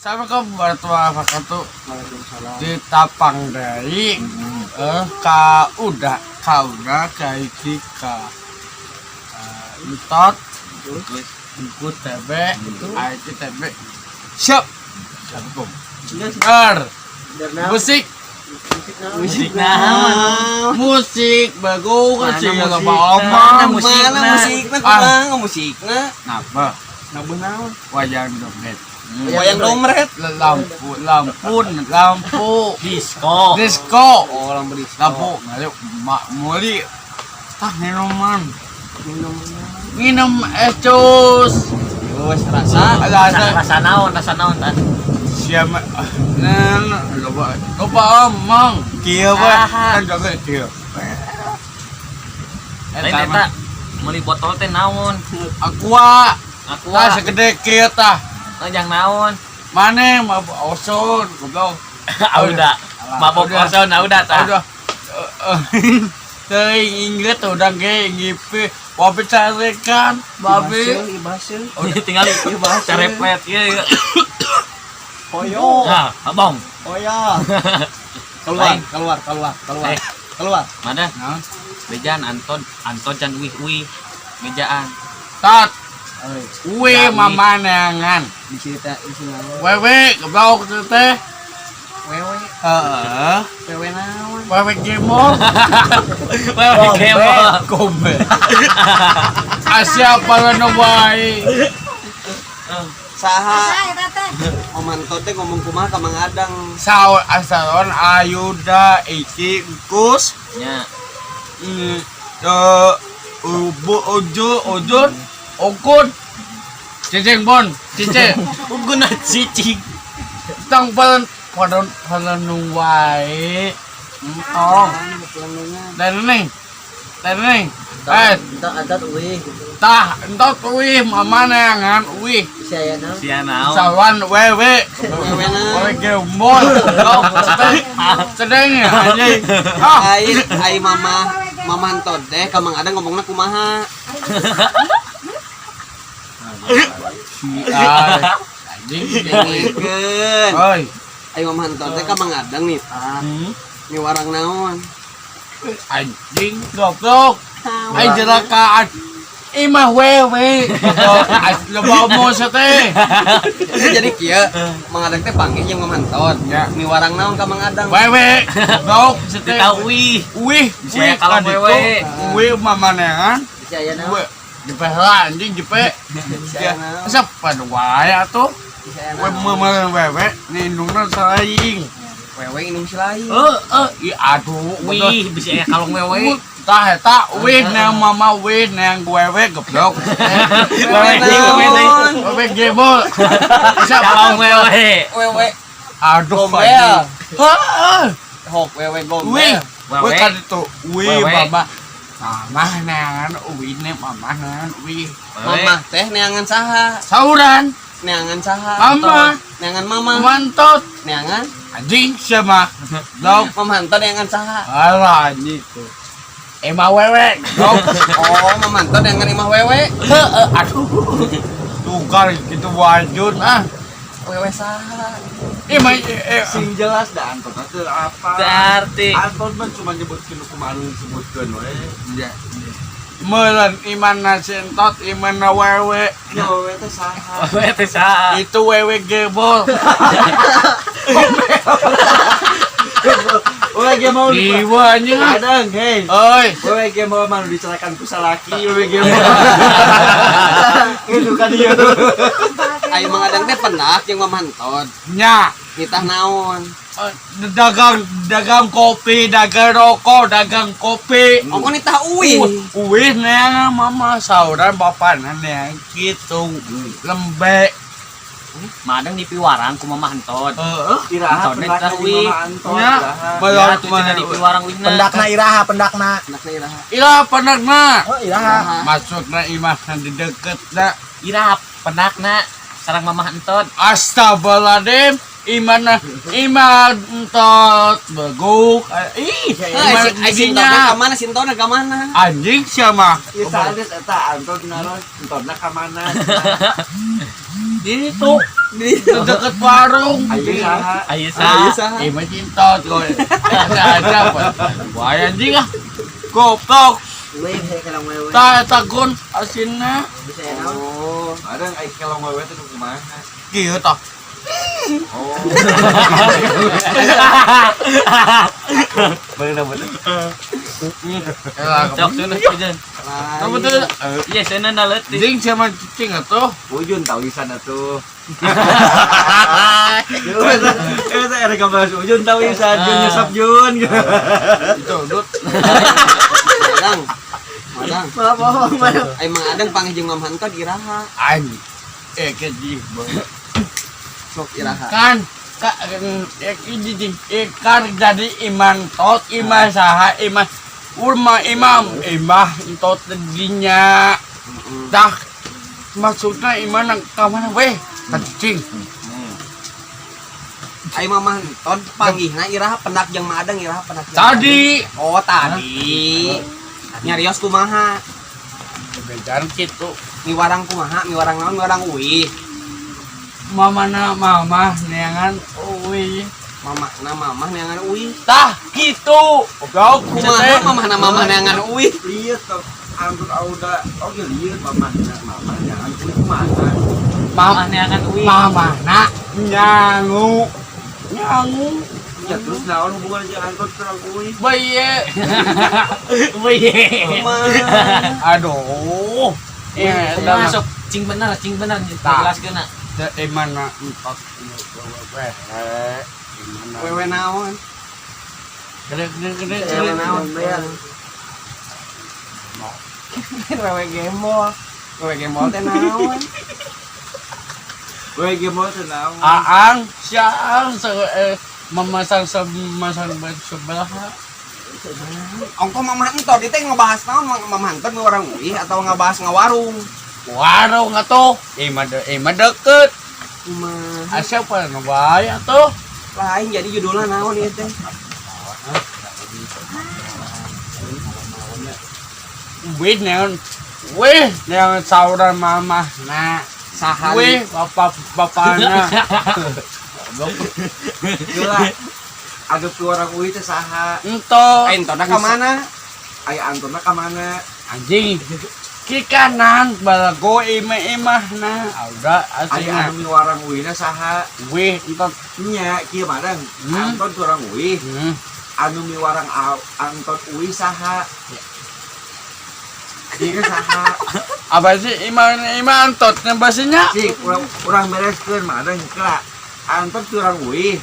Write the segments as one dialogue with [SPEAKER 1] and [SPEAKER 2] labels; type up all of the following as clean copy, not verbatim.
[SPEAKER 1] Assalamualaikum warahmatullahi wabarakatuh.
[SPEAKER 2] Waalaikumsalam.
[SPEAKER 1] Di tapang dari ka udah kaiki ka entot ikut TB IT TB siap. Assalamualaikum. Musik
[SPEAKER 2] Musik naon?
[SPEAKER 1] musik bagus kan sih
[SPEAKER 2] Mana
[SPEAKER 1] nggak
[SPEAKER 2] musik?
[SPEAKER 1] mau
[SPEAKER 2] Mana musikna kurang musikna?
[SPEAKER 1] Napa
[SPEAKER 2] Nabuh naon?
[SPEAKER 1] wayang dompet
[SPEAKER 2] Wayang domret.
[SPEAKER 1] lampu
[SPEAKER 3] Disco.
[SPEAKER 1] disco
[SPEAKER 2] Oh, lampu disco.
[SPEAKER 1] lampu ngalir mak muli tah minuman
[SPEAKER 2] Minum.
[SPEAKER 1] minum es jus
[SPEAKER 2] Wes rasa.
[SPEAKER 3] Rasa naon tan?
[SPEAKER 1] siapa lupa omong kia kan jaga kia
[SPEAKER 3] Lain eta meuli botol teh naon?
[SPEAKER 1] aqua
[SPEAKER 3] Aku
[SPEAKER 1] tah segede kia tah
[SPEAKER 3] yang naon?
[SPEAKER 1] mana mau oson goblok
[SPEAKER 3] Udah. Mabok
[SPEAKER 1] Udah.
[SPEAKER 3] koson udah tah.
[SPEAKER 1] udah teuing inget udah ge ngipi wapi carekan babi
[SPEAKER 2] Ibasel.
[SPEAKER 3] Tinggal cerepet ieu.
[SPEAKER 2] Koyo.
[SPEAKER 3] Nah, abang.
[SPEAKER 2] Koyo. Keluar,
[SPEAKER 3] Lain.
[SPEAKER 2] keluar.
[SPEAKER 3] Eh.
[SPEAKER 2] Keluar.
[SPEAKER 3] Mana?
[SPEAKER 1] nah
[SPEAKER 3] Bejaan Anton can wih. Bejaan.
[SPEAKER 1] tat
[SPEAKER 2] Oi,
[SPEAKER 1] we
[SPEAKER 3] Gawi.
[SPEAKER 1] mama neangan
[SPEAKER 2] di sini naon?
[SPEAKER 1] wewe goblok teh
[SPEAKER 2] Wewe.
[SPEAKER 1] heeh
[SPEAKER 2] Wewe naon?
[SPEAKER 1] wewe gemo
[SPEAKER 3] Wah, kemo.
[SPEAKER 1] kombe Asia pala bae
[SPEAKER 2] Saha? Omanto teh ngomong kumaha ka Mang Adang.
[SPEAKER 1] saur asalon ayuda iki kus
[SPEAKER 3] Nya.
[SPEAKER 1] ubu ojur okun cicing bon cicing
[SPEAKER 3] Uguna cicing.
[SPEAKER 1] tang palan pada nungwai oh dan neng
[SPEAKER 2] Adat uih.
[SPEAKER 1] tah entot wih mama neangan wih
[SPEAKER 2] Saya naon?
[SPEAKER 3] Sia naon?
[SPEAKER 1] sawan wewe
[SPEAKER 2] Wewe naon?
[SPEAKER 1] wewe gemol sedeng ya anjing ah
[SPEAKER 2] Ai mama Anton teh ka Mang Adang ngomongna kumaha?
[SPEAKER 1] anjing
[SPEAKER 2] Dengekeun.
[SPEAKER 1] oi
[SPEAKER 2] Ai mama Anton teh ka Mang Adang nih tah. Ni warang naon?
[SPEAKER 1] anjing goblok ai jelakaan imah wewe loba mo sa teh
[SPEAKER 2] Jadi kieu Mang Adang teh panggih jeung mama Anton.
[SPEAKER 1] Ya.
[SPEAKER 2] Ni warang naon ka Mang Adang?
[SPEAKER 1] wewe goblok sa teh
[SPEAKER 3] Kita wih.
[SPEAKER 1] wih
[SPEAKER 3] Saya kalau wewe.
[SPEAKER 1] wih mama neangan
[SPEAKER 2] Saya naon?
[SPEAKER 1] wih dipehla anjing jepe
[SPEAKER 2] Saya naon?
[SPEAKER 1] siapa wae atuh
[SPEAKER 2] Saya
[SPEAKER 1] we
[SPEAKER 2] naon?
[SPEAKER 1] mama wewe nindungna saing
[SPEAKER 2] Wewe inung si lain.
[SPEAKER 1] i aduh
[SPEAKER 3] Wih, bisa ya kalau wewe.
[SPEAKER 1] tah eta wih nang mama wih nang wewe goblok
[SPEAKER 2] Wewe naon?
[SPEAKER 1] wewe gemol
[SPEAKER 3] Kalau wewe.
[SPEAKER 2] Wewe
[SPEAKER 1] aduh
[SPEAKER 2] gombel.
[SPEAKER 1] heeh
[SPEAKER 2] Hok wewe gombel.
[SPEAKER 1] wih
[SPEAKER 3] Wewe.
[SPEAKER 1] wih kan itu wih
[SPEAKER 3] Wewe.
[SPEAKER 1] mama mama nangan wih ne mama nangan wih
[SPEAKER 2] Mama teh neangan saha?
[SPEAKER 1] sauran
[SPEAKER 2] Neangan saha?
[SPEAKER 1] Mama.
[SPEAKER 2] Neangan mama.
[SPEAKER 1] mantot
[SPEAKER 2] Neangan?
[SPEAKER 1] anjing sama dok
[SPEAKER 2] Mama Anton neangan saha?
[SPEAKER 1] alah anjing emang wewe dok
[SPEAKER 2] Oh, mama Anton neangan imah wewe.
[SPEAKER 1] aduh tukar gitu wajud
[SPEAKER 2] Wewe saha?
[SPEAKER 1] emang
[SPEAKER 2] Sing jelas dah Anton teh apa?
[SPEAKER 3] Berarti
[SPEAKER 2] Anton mah cuma nyebutkeun kumaha disebutkeun we.
[SPEAKER 1] ya meureun iman nasentot iman na wewe
[SPEAKER 2] Ya wewe teh saha?
[SPEAKER 3] wewe teh saha?
[SPEAKER 1] itu wewe gebol
[SPEAKER 2] Wewe ge mau
[SPEAKER 1] diwa anjing
[SPEAKER 2] Adang, hei.
[SPEAKER 1] oi
[SPEAKER 2] Wewe ge mau mah dicelakan ku salaki, wewe ge mau. Itu kan dia. Ayo Mang Adang teh pendak jeung Mama Anton.
[SPEAKER 1] nya
[SPEAKER 2] Nitah naon?
[SPEAKER 1] dagang kopi dagang rokok dagang kopi
[SPEAKER 2] Ongko nitah uih.
[SPEAKER 1] Wih neang mama sauran bapak neang gitu lembek
[SPEAKER 3] Madang di piwarang ku Mama Anton.
[SPEAKER 2] Iraha
[SPEAKER 3] Anton
[SPEAKER 2] pendak
[SPEAKER 3] teh
[SPEAKER 2] jeung
[SPEAKER 3] uih.
[SPEAKER 2] Mama Anton.
[SPEAKER 1] nya
[SPEAKER 3] Ya
[SPEAKER 1] belum
[SPEAKER 3] tuh cenah di piwarang wihna.
[SPEAKER 4] Pendakna iraha, pendakna.
[SPEAKER 2] Pendakna iraha.
[SPEAKER 1] ila penakna
[SPEAKER 4] Oh, iraha.
[SPEAKER 1] maksudna imah di deket na
[SPEAKER 3] Irap pendakna sareng Mama Anton.
[SPEAKER 1] astagfirullahaladzim iman entot beguk ih
[SPEAKER 2] Ai sintona ka mana? Sintona ka mana?
[SPEAKER 1] anjing siapa
[SPEAKER 2] Ieu sanes eta Anton naron, Antonna ka mana?
[SPEAKER 1] Dito. Dekat warung.
[SPEAKER 3] Ayo
[SPEAKER 2] Ayo
[SPEAKER 3] sa.
[SPEAKER 2] sa.
[SPEAKER 1] Ima cintot ko. Ada apa? Wah anjing ah. Goblok.
[SPEAKER 4] Wait, kalau wewe.
[SPEAKER 1] Tagon asinna.
[SPEAKER 4] Bisa ya, naon?
[SPEAKER 2] Oh, ada ai kalau wewe teh kumaha?
[SPEAKER 1] Kieu tah.
[SPEAKER 2] Oh.
[SPEAKER 3] Cok sunah pisan.
[SPEAKER 1] Kamu tuh
[SPEAKER 3] Iya sana nalet.
[SPEAKER 1] ding sama cicing atuh.
[SPEAKER 2] Ujun tawisan atuh. Eta ada gambar ujun tawisan jun nyesap jun.
[SPEAKER 1] Itu dut.
[SPEAKER 2] Madang. Madang.
[SPEAKER 4] Maaf.
[SPEAKER 2] Ai Mang Adang panggih jeung Mam Hantod iraha.
[SPEAKER 1] Anjing. Keji.
[SPEAKER 2] Sok iraha.
[SPEAKER 1] Kan kan jadi iman tot imah saha imah urma imah tot dinya dah maksudnya iman nang kamana weh kencing
[SPEAKER 2] Ai Mam Hantod panggihna iraha pendak jeung Mang Adang iraha pendak.
[SPEAKER 1] tadi
[SPEAKER 2] Oh, tadi. Nyarios kumaha?
[SPEAKER 1] bejan kitu
[SPEAKER 2] Miwarang kumaha? Miwarang naon? Miwarang uwi.
[SPEAKER 1] mama neangan uwi
[SPEAKER 2] Mamah neangan uwi.
[SPEAKER 1] tah kitu goblok
[SPEAKER 2] Kumaha mamah neangan uwi?
[SPEAKER 5] Lihat anggur auda, oke lihat mama jangan uwi kemana?
[SPEAKER 3] Mama neangan uwi.
[SPEAKER 1] mama nak nyangu
[SPEAKER 5] Ya terus naon hubungan aja angkot terang uwi?
[SPEAKER 1] baye
[SPEAKER 3] Wih.
[SPEAKER 1] aduh
[SPEAKER 3] Masuk cing bener jelaskeun na.
[SPEAKER 1] iman na entot weh
[SPEAKER 2] Wewe naon?
[SPEAKER 1] gede
[SPEAKER 2] Wewe naon? Wewe gemol. Wewe gemol teh naon?
[SPEAKER 5] Wewe gimana tenang?
[SPEAKER 1] aang siang memasang sebelah
[SPEAKER 2] Ongko Mamah Hantod itu ngebahas naon Mamah Hantod orang uwi atau ngebahas ngawarung?
[SPEAKER 1] warung atuh ima deket
[SPEAKER 2] Kumaha?
[SPEAKER 1] asal pa ngebaya tuh
[SPEAKER 2] Lain jadi judulnya naon ieu teh?
[SPEAKER 1] wih neon sauran mama nah
[SPEAKER 2] Saha?
[SPEAKER 1] wih bapaknya
[SPEAKER 5] Gila. Ada orang uwi teh saha?
[SPEAKER 1] ento
[SPEAKER 2] Entona ka mana?
[SPEAKER 5] Aya antona ka mana?
[SPEAKER 1] anjing ki kanan balago imah nah udah
[SPEAKER 5] Aya
[SPEAKER 1] aslinya
[SPEAKER 5] anu miwarang uwina saha?
[SPEAKER 1] wih entot
[SPEAKER 5] Nya kieu madang. Anton orang uwi. Anu miwarang anton uwi saha? Dia saha?
[SPEAKER 1] apa sih imah entot bahasanya
[SPEAKER 5] Cik, urang bereskeun madang kela. Anton orang uwi.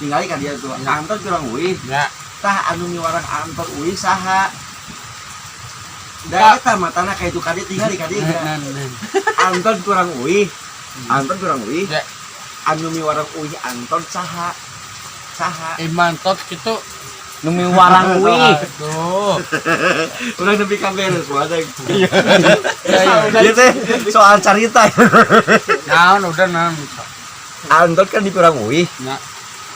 [SPEAKER 5] Tinggali ka dia tuh. Anton orang uwi.
[SPEAKER 1] ya
[SPEAKER 5] Tah anu miwarang anton uwi saha? Da eta matana ka itu kadi tinggali ka dia. Anton kurang uwi. Anton kurang uwi.
[SPEAKER 1] Ya.
[SPEAKER 5] Anu miwarang uwi Anton saha? Saha?
[SPEAKER 1] imah entot gitu
[SPEAKER 3] Numi warang uwi.
[SPEAKER 1] tuh
[SPEAKER 5] Urang nepi ka beres wadah.
[SPEAKER 2] Ieu teh soal carita.
[SPEAKER 1] naon udah naon
[SPEAKER 2] Anton kan di kurang uwi.
[SPEAKER 1] ya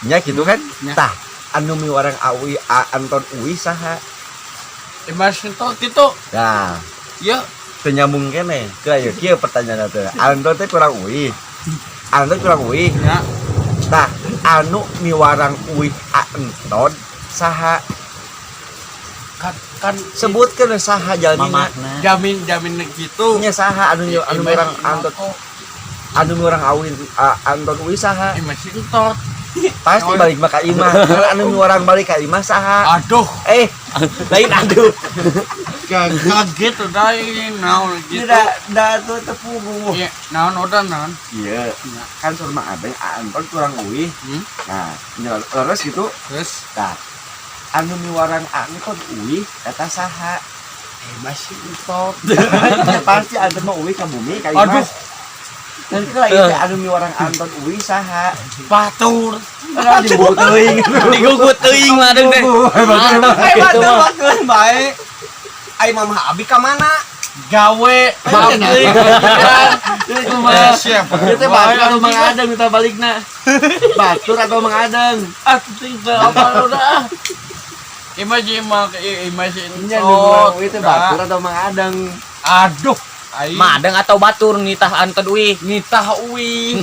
[SPEAKER 2] Nya gitu kan?
[SPEAKER 1] Nya.
[SPEAKER 2] Tah, anu miwarang awi Anton uwi saha?
[SPEAKER 1] imah entot gitu
[SPEAKER 2] Nah,
[SPEAKER 1] ya
[SPEAKER 2] teu nyambung keneh. Kayak kieu pertanyaan teh. Anton teh kurang uwi. Anton kurang uwi.
[SPEAKER 1] ya
[SPEAKER 2] Tah, anu miwarang uwi Anton saha?
[SPEAKER 1] kan
[SPEAKER 2] Sebutkeun saha jalmina.
[SPEAKER 1] jamin gitu
[SPEAKER 2] Nya saha anu miwarang Anton. Anu miwarang awi Anton uwi saha?
[SPEAKER 1] imah entot
[SPEAKER 2] Pasti balik mah ka imah. Anu miwarang balik ka imah saha?
[SPEAKER 1] aduh
[SPEAKER 2] Lain aduh.
[SPEAKER 1] kaget udah ini naon gitu
[SPEAKER 5] Da tuh tepugu.
[SPEAKER 1] ya naon udah naon
[SPEAKER 5] Iya. Kan surma abeng Anton kurang uwi. Nah, leres gitu.
[SPEAKER 1] terus
[SPEAKER 5] Tah. Anu miwarang Anton uwi kata saha?
[SPEAKER 1] masih entot
[SPEAKER 5] Ya pasti Anton mah uwi ka bumi ka imah.
[SPEAKER 1] aduh
[SPEAKER 5] Dan kela ieu anu miwarang Anton uwi saha?
[SPEAKER 1] batur
[SPEAKER 5] Ada di bawah teuing.
[SPEAKER 3] Digugut teuing mah deung teh.
[SPEAKER 2] Batur bae. Ai Mamah Abi ka mana?
[SPEAKER 1] gawe siapa
[SPEAKER 5] Ieu teh batur atau Mang Adang kita balikna. Batur atau Mang Adang?
[SPEAKER 1] tinggal apa udah imah
[SPEAKER 5] Nya nu kurang uwi teh batur atau Mang Adang?
[SPEAKER 1] aduh Aing
[SPEAKER 3] Madang atau batur nitah antod uih.
[SPEAKER 1] nitah uwi.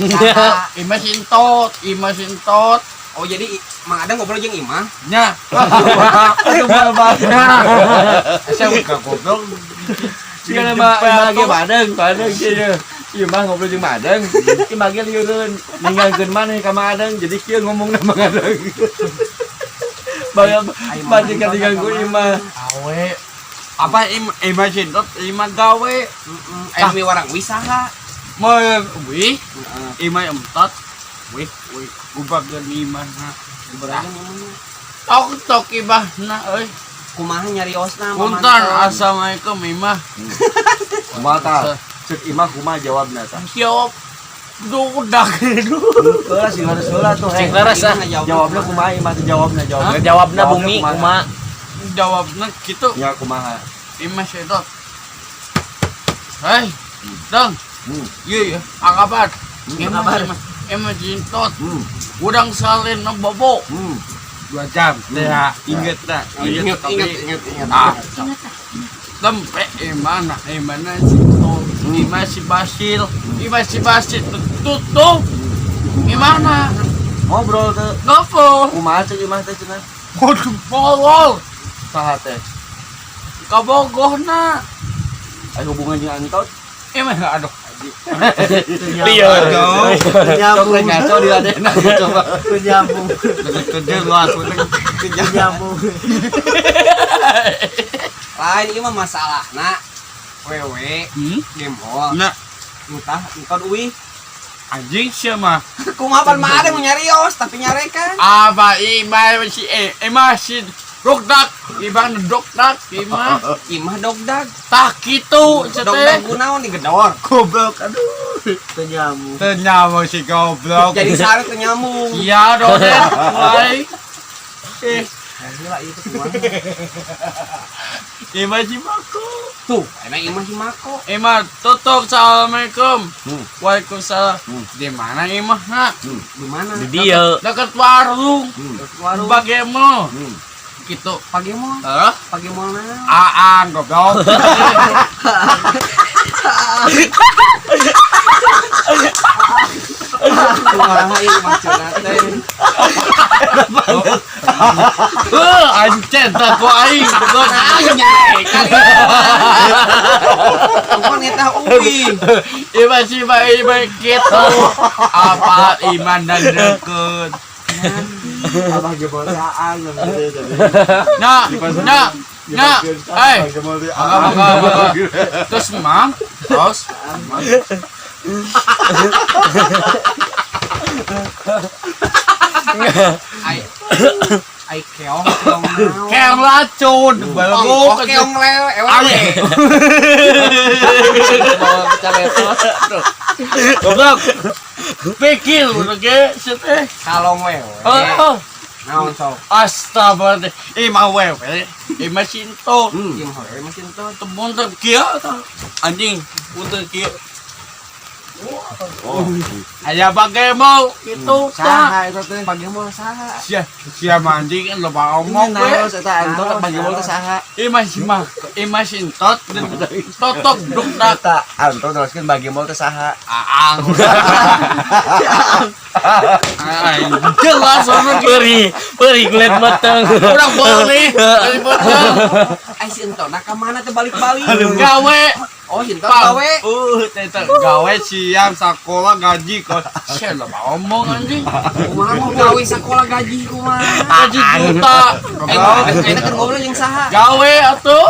[SPEAKER 1] Ima sintot, ima sintot.
[SPEAKER 2] Oh jadi Mang Adang ngobrol jeung Imah.
[SPEAKER 1] Nya.
[SPEAKER 5] Aduh malah
[SPEAKER 1] Saya bukan goblok.
[SPEAKER 5] Sieun mah lagi badeng kieu. Ieu mah ngobrol jeung Madeng. Imah ge lieureun ninggalkeun maneh ka Madeng jadi kieu ngomongna Mang Adeng. Bayar balik ka diganggu Imah.
[SPEAKER 1] Awe. Apa ima sintot, ima gawe.
[SPEAKER 2] Aya warang wisaha.
[SPEAKER 1] Mau uwi, ima empat. Wih, ubahkeun ima na. Tok ibah na euy.
[SPEAKER 2] Kumaha nyariosna
[SPEAKER 1] Punten, assalamualaikum imah.
[SPEAKER 5] Kumaha tah? Ceuk Imah kumaha jawabna tah?
[SPEAKER 1] Siap. Dudak.
[SPEAKER 5] Heula sing harus heula tuh
[SPEAKER 3] Sing leres ah.
[SPEAKER 5] Jawabna kumaha Imah teh jawabna jawabna.
[SPEAKER 3] Jawabna bumi kumaha.
[SPEAKER 1] Jawabna kitu.
[SPEAKER 5] Ya kumaha?
[SPEAKER 1] Imah sedot. Hei, dong. Iya, akabat. Emang jintot. Udang salin na bobo. 2 jam. Teh inget dah.
[SPEAKER 2] Ingat.
[SPEAKER 1] Ah. Tempe emana jintot. Imah si Basil. Tutup. Gimana?
[SPEAKER 5] Ngobrol teh.
[SPEAKER 1] Ngopo?
[SPEAKER 5] Kumaha ceuk Imah teh cenah?
[SPEAKER 1] Waduh, bolol.
[SPEAKER 5] Saha teh?
[SPEAKER 1] Kabogohna.
[SPEAKER 5] Aya hubungan jeung Antot?
[SPEAKER 1] Emang aduh.
[SPEAKER 3] Lieur.
[SPEAKER 5] Coba ngaco di adena coba.
[SPEAKER 4] Nyambung.
[SPEAKER 1] Kerja luas,
[SPEAKER 4] Nyambung.
[SPEAKER 2] Lain ieu mah masalahna wewe gembol.
[SPEAKER 1] Nah,
[SPEAKER 2] Entah engkau uwi.
[SPEAKER 1] anjing sih mah.
[SPEAKER 2] Kumaha pan mah ada mau nyarios tapi nyarekan.
[SPEAKER 1] Apa imah si emah si dokdak, ibang dokdak imah.
[SPEAKER 2] Imah dogdag.
[SPEAKER 1] Tak gitu,
[SPEAKER 2] Dogdag
[SPEAKER 1] cete.
[SPEAKER 2] kunaon digedor.
[SPEAKER 1] Goblok, aduh.
[SPEAKER 4] Nyambung.
[SPEAKER 1] Ternyamo si goblok.
[SPEAKER 2] Jadi sare teu nyambung.
[SPEAKER 1] Iya dong, mulai.
[SPEAKER 2] Gila itu semua.
[SPEAKER 1] Imah si Mako.
[SPEAKER 2] Tuh, emang Imah si Mako.
[SPEAKER 1] Imah tutup, assalamualaikum. Waalaikumsalam. Di mana imah nak?
[SPEAKER 2] Di mana?
[SPEAKER 3] Di dia.
[SPEAKER 1] Dekat warung.
[SPEAKER 2] Warung
[SPEAKER 1] Bagaimana? Gitu.
[SPEAKER 2] pagi mall.
[SPEAKER 1] Hah?
[SPEAKER 2] Pagi mall mana?
[SPEAKER 1] Aan goblok.
[SPEAKER 2] Kumaha ieu maksudna teh?
[SPEAKER 1] Ancen tak ku aing goblok.
[SPEAKER 2] Kumaha eta uwi?
[SPEAKER 1] Iba gitu. Apa iman dan deket.
[SPEAKER 5] Abah gebol aan
[SPEAKER 1] Nah. Agak. Terus mang, terus.
[SPEAKER 2] Ai keong
[SPEAKER 1] Keong racun, balgok.
[SPEAKER 2] keong lewe.
[SPEAKER 1] Ale. Goblok. Pikir udah sete.
[SPEAKER 2] Kalong wewe.
[SPEAKER 1] Oh.
[SPEAKER 2] Naon sok?
[SPEAKER 1] Astagfirullah. Imah wewe. Imah sinto.
[SPEAKER 2] Ieu mah wewe mesin teh.
[SPEAKER 1] Tembon teh kieu tah. Anjing, punten kieu. Aya bage mau gitu tah.
[SPEAKER 5] Saha eta teh?
[SPEAKER 2] Pagi mall saha?
[SPEAKER 1] Sia anjing kan loba omong we.
[SPEAKER 5] Naos eta Antot bagi gebol teh saha?
[SPEAKER 1] Imah sintot totok dukdak.
[SPEAKER 5] Eta Antot teruskeun bagi gebol teh saha?
[SPEAKER 1] Aang. Jelas orang
[SPEAKER 3] Peri kulit matang.
[SPEAKER 1] orang boleh dari botol
[SPEAKER 2] Ai si entona ka mana teh balik-balik?
[SPEAKER 1] gawe
[SPEAKER 2] Oh, si entona gawe.
[SPEAKER 1] tete gawe siang sekolah gaji kok siapa ngomong anjing
[SPEAKER 2] Kumaha mau gawe sakola gaji kumaha?
[SPEAKER 1] gaji juta
[SPEAKER 2] Enak kan ngobrol jeung saha?
[SPEAKER 1] gawe atuh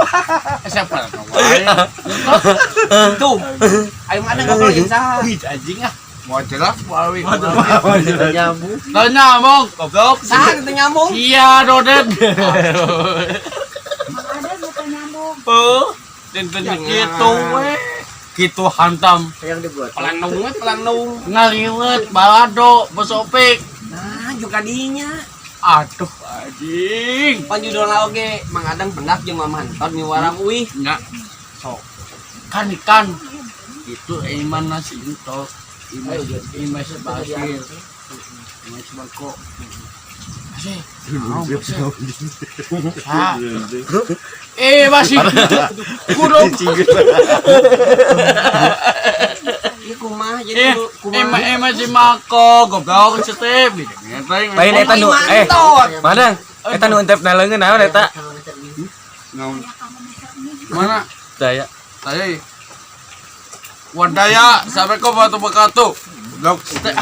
[SPEAKER 1] siapa ngomong
[SPEAKER 2] Tuh. Ayo mana ngobrol jeung saha?
[SPEAKER 1] anjing ah mau jelas wawi
[SPEAKER 4] Nyambung.
[SPEAKER 1] tanya mong goblok
[SPEAKER 2] Saha teu nyambung?
[SPEAKER 1] iya dodet
[SPEAKER 6] Ada bukan nyambung.
[SPEAKER 1] dan gitu we gitu hantam
[SPEAKER 4] Yang dibuat.
[SPEAKER 2] Pelanung.
[SPEAKER 1] ngaliwet balado besopik
[SPEAKER 2] Nah, juga dinya.
[SPEAKER 1] aduh anjing
[SPEAKER 2] Panjudulna oge Mang Adang pendak jeung Mama Antot miwarang uih.
[SPEAKER 1] enggak sok kan ikan itu iman nasi entok iman sebasil iman sebako sih. Masih kurang.
[SPEAKER 2] Iya kumaha jadi kumaha.
[SPEAKER 1] Si Mako, goblok setep.
[SPEAKER 3] Lain eta nu Madang. Eta nu entep na leungeun naon eta?
[SPEAKER 1] Mana?
[SPEAKER 3] Daya.
[SPEAKER 1] Saya. Wadaya, Assalamualaikum warahmatullahi wabarakatuh. Blok